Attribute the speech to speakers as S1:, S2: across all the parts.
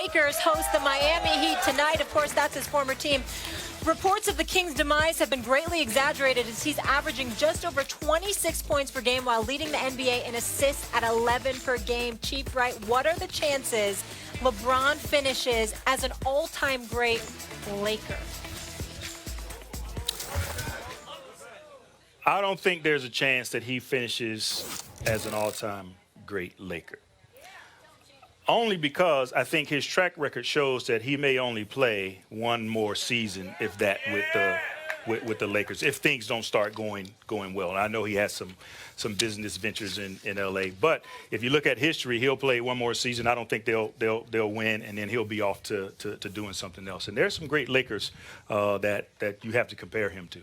S1: Lakers host the Miami Heat tonight. Of course, that's his former team. Reports of the Kings' demise have been greatly exaggerated as he's averaging just over 26 points per game while leading the NBA in assists at 11 per game. Chief Wright, what are the chances LeBron finishes as an all-time great Laker?
S2: I don't think there's a chance that he finishes as an all-time great Laker. Only because I think his track record shows that he may only play one more season, if that, with the Lakers, if things don't start going well. And I know he has some business ventures in LA, but if you look at history, he'll play one more season. I don't think they'll win, and then he'll be off to doing something else. And there's some great Lakers that you have to compare him to.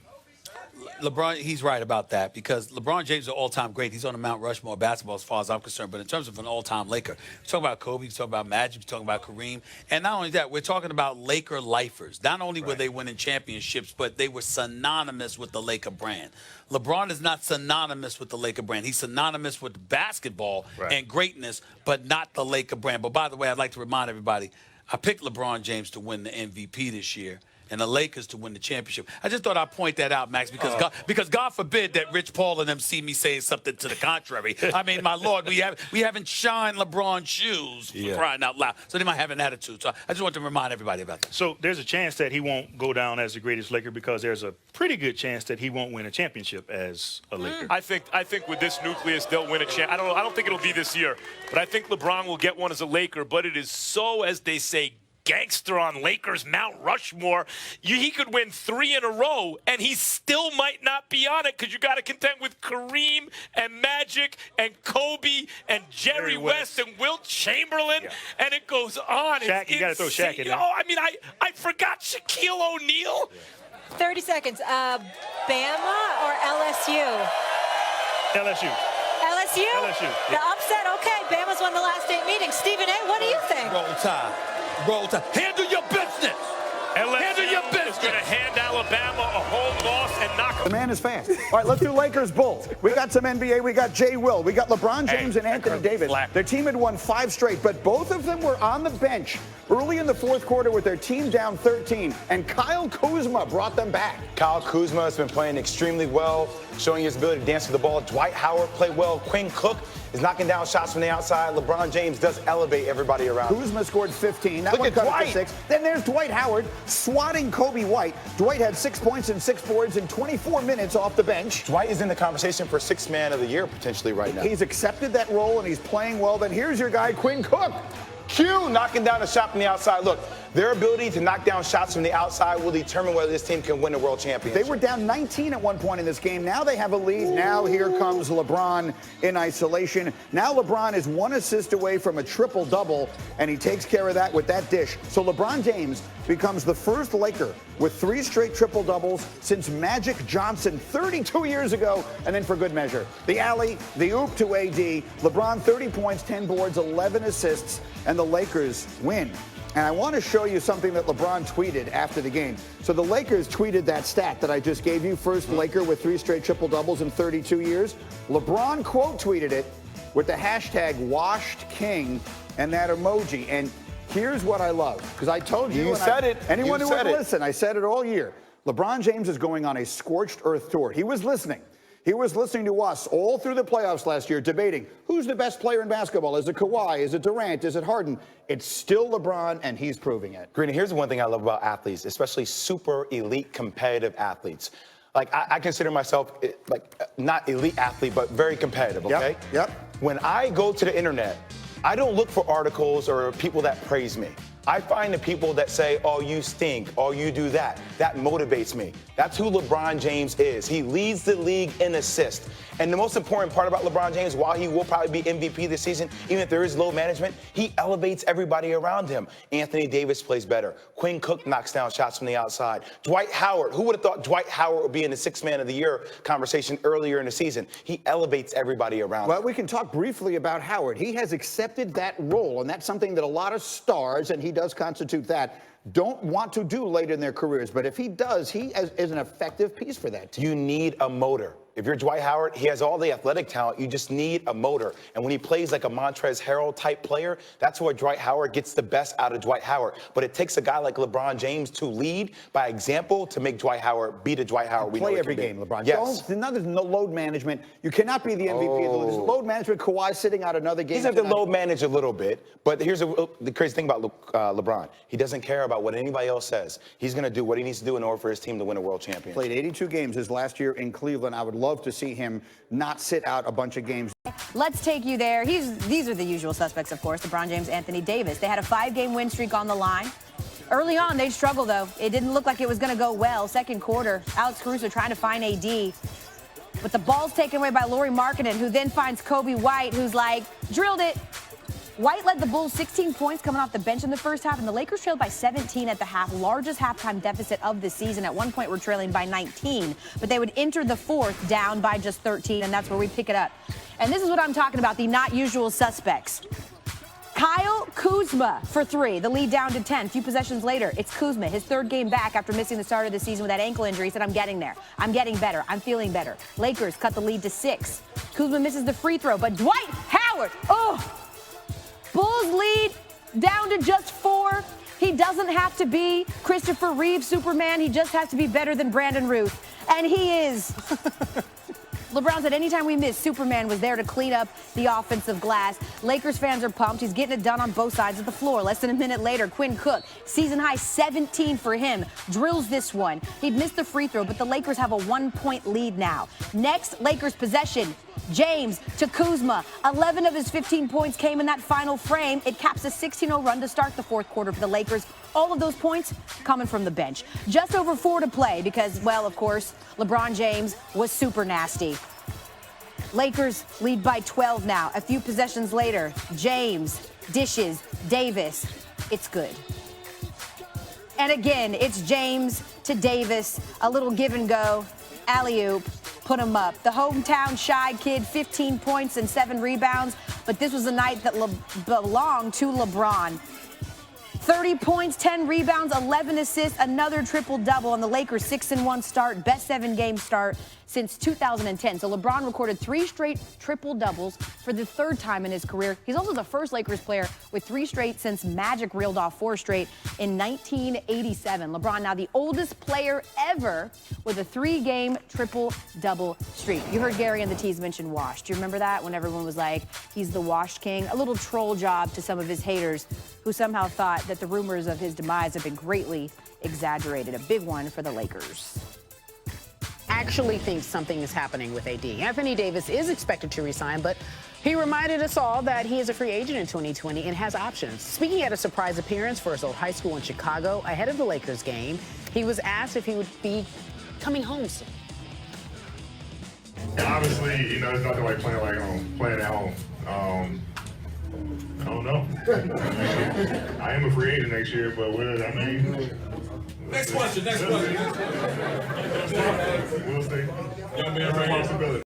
S3: LeBron, he's right about that because LeBron James is an all-time great. He's on the Mount Rushmore of basketball as far as I'm concerned. But in terms of an all-time Laker, we're talking about Kobe, we're talking about Magic, we're talking about Kareem. And not only that, we're talking about Laker lifers. Not only were they winning championships, but they were synonymous with the Laker brand. LeBron is not synonymous with the Laker brand. He's synonymous with basketball and greatness, but not the Laker brand. But by the way, I'd like to remind everybody, I picked LeBron James to win the MVP this year and the Lakers to win the championship. I just thought I'd point that out, Max, because God forbid that Rich Paul and them see me saying something to the contrary. I mean, my Lord, we haven't shined LeBron's shoes for crying out loud, so they might have an attitude. So I just want to remind everybody about that.
S2: So there's a chance that he won't go down as the greatest Laker because there's a pretty good chance that he won't win a championship as a Laker.
S4: I think with this nucleus they'll win a champ. I don't think it'll be this year, but I think LeBron will get one as a Laker. But it is so, as they say, gangster on Lakers Mount Rushmore. He could win 3 in a row, and he still might not be on it because you got to contend with Kareem and Magic and Kobe and Jerry West and Wilt Chamberlain, and it goes on.
S2: Shaq, you got to throw Shaq in there.
S4: Oh, I mean, I forgot Shaquille O'Neal.
S1: 30 seconds. Bama or LSU?
S2: LSU.
S1: LSU?
S2: LSU.
S1: The upset, okay. Bama's won the last 8 meetings. Stephen A., what do you think?
S3: Roll Tide. Roll Tide. Handle your business. Handle your business.
S4: Is going to hand Alabama a home loss and knock them.
S5: The man is fast. All right, let's do Lakers Bulls. We got some NBA. We got Jay Will. We got LeBron James and Anthony Davis. Their team had won 5 straight, but both of them were on the bench early in the fourth quarter with their team down 13, and Kyle Kuzma brought them back.
S6: Kyle Kuzma has been playing extremely well, showing his ability to dance with the ball. Dwight Howard played well. Quinn Cook is knocking down shots from the outside. LeBron James does elevate everybody around.
S5: Kuzma scored 15. That
S6: Look
S5: one
S6: at
S5: cut it
S6: Dwight.
S5: to 6. Then there's Dwight Howard swatting Kobe White. Dwight had 6 points and 6 boards in 24 minutes off the bench.
S6: Dwight is in the conversation for 6th man of the year potentially right now.
S5: He's accepted that role and he's playing well. Then here's your guy, Quinn Cook.
S6: Q knocking down a shot from the outside. Look, their ability to knock down shots from the outside will determine whether this team can win the world championship.
S5: They were down 19 at one point in this game. Now they have a lead. Now here comes LeBron in isolation. Now LeBron is 1 assist away from a triple-double, and he takes care of that with that dish. So LeBron James becomes the first Laker with 3 straight triple-doubles since Magic Johnson 32 years ago, and then for good measure, the alley, the oop to AD. LeBron 30 points, 10 boards, 11 assists, and the Lakers win. And I want to show you something that LeBron tweeted after the game. So the Lakers tweeted that stat that I just gave you, first Laker with 3 straight triple-doubles in 32 years. LeBron quote tweeted it with the hashtag #WashedKing and that emoji. And here's what I love, because I told you.
S6: You said it.
S5: Anyone
S6: who
S5: would listen, I said it all year. LeBron James is going on a scorched earth tour. He was listening. He was listening to us all through the playoffs last year, debating who's the best player in basketball. Is it Kawhi? Is it Durant? Is it Harden? It's still LeBron, and he's proving it.
S6: Greeny, here's one thing I love about athletes, especially super elite competitive athletes. Like, I consider myself, like, not elite athlete, but very competitive, okay?
S5: Yep.
S6: When I go to the internet, I don't look for articles or people that praise me. I find the people that say, oh, you stink, oh, you do that. That motivates me. That's who LeBron James is. He leads the league in assists. And the most important part about LeBron James, while he will probably be MVP this season, even if there is low management, he elevates everybody around him. Anthony Davis plays better. Quinn Cook knocks down shots from the outside. Dwight Howard, who would have thought Dwight Howard would be in the 6th man of the year conversation earlier in the season? He elevates everybody around him.
S5: Well, we can talk briefly about Howard. He has accepted that role, and that's something that a lot of stars, and he does constitute that, don't want to do late in their careers. But if he does, he is an effective piece for that team.
S6: You need a motor. If you're Dwight Howard, he has all the athletic talent. You just need a motor. And when he plays like a Montrezl Harrell type player, that's where Dwight Howard gets the best out of Dwight Howard. But it takes a guy like LeBron James to lead by example to make Dwight Howard be the Dwight Howard we know
S5: play
S6: he
S5: every
S6: can be.
S5: game, LeBron.
S6: Yes.
S5: There's no load management. You cannot be the MVP of the league. There's load management. Kawhi sitting out another game.
S6: He's had to load manage a little bit, but here's the crazy thing about LeBron. He doesn't care about what anybody else says. He's going to do what he needs to do in order for his team to win a world championship.
S5: Played 82 games his last year in Cleveland. I would love to see him not sit out a bunch of games.
S7: Let's take you there. These are the usual suspects, of course. LeBron James, Anthony Davis. They had a 5-game win streak on the line. Early on, they'd struggle, though. It didn't look like it was going to go well. Second quarter, Alex Caruso trying to find AD. But the ball's taken away by Lauri Markkanen, who then finds Kobe White, who's like, drilled it. White led the Bulls 16 points coming off the bench in the first half, and the Lakers trailed by 17 at the half, largest halftime deficit of the season. At one point, we're trailing by 19, but they would enter the fourth down by just 13, and that's where we pick it up. And this is what I'm talking about, the not usual suspects. Kyle Kuzma for 3, the lead down to 10. A few possessions later, it's Kuzma, his 3rd game back after missing the start of the season with that ankle injury. He said, I'm getting there. I'm getting better. I'm feeling better. Lakers cut the lead to 6. Kuzma misses the free throw, but Dwight Howard, Bulls lead down to just 4. He doesn't have to be Christopher Reeve Superman. He just has to be better than Brandon Ruth. And he is. LeBron said anytime we miss, Superman was there to clean up the offensive glass. Lakers fans are pumped. He's getting it done on both sides of the floor. Less than a minute later, Quinn Cook, season high 17 for him, drills this one. He'd missed the free throw, but the Lakers have a 1-point lead now. Next, Lakers possession. James to Kuzma. 11 of his 15 points came in that final frame. It caps a 16-0 run to start the fourth quarter for the Lakers. All of those points coming from the bench. Just over 4 to play because, well, of course, LeBron James was super nasty. Lakers lead by 12 now. A few possessions later, James dishes Davis. It's good. And again, it's James to Davis. A little give and go. Alley-oop. Put him up. The hometown shy kid, 15 points and 7 rebounds. But this was a night that belonged to LeBron. 30 points, 10 rebounds, 11 assists, another triple-double on the Lakers' 6-1 start, best 7-game start since 2010. So LeBron recorded 3 straight triple-doubles for the 3rd time in his career. He's also the first Lakers player with 3 straight since Magic reeled off 4 straight in 1987. LeBron now the oldest player ever with a 3-game triple-double streak. You heard Gary and the T's mention washed. Do you remember that when everyone was like, he's the washed king? A little troll job to some of his haters who somehow thought that the rumors of his demise have been greatly exaggerated. A big one for the Lakers.
S8: Actually thinks something is happening with AD. Anthony Davis is expected to resign, but he reminded us all that he is a free agent in 2020 and has options. Speaking at a surprise appearance for his old high school in Chicago ahead of the Lakers game, he was asked if he would be coming home soon.
S9: Obviously, you know, it's nothing like playing at home. I don't know. I am a free agent next year, but whether I mean.
S10: Next question.
S9: We'll see. Young man, responsibility.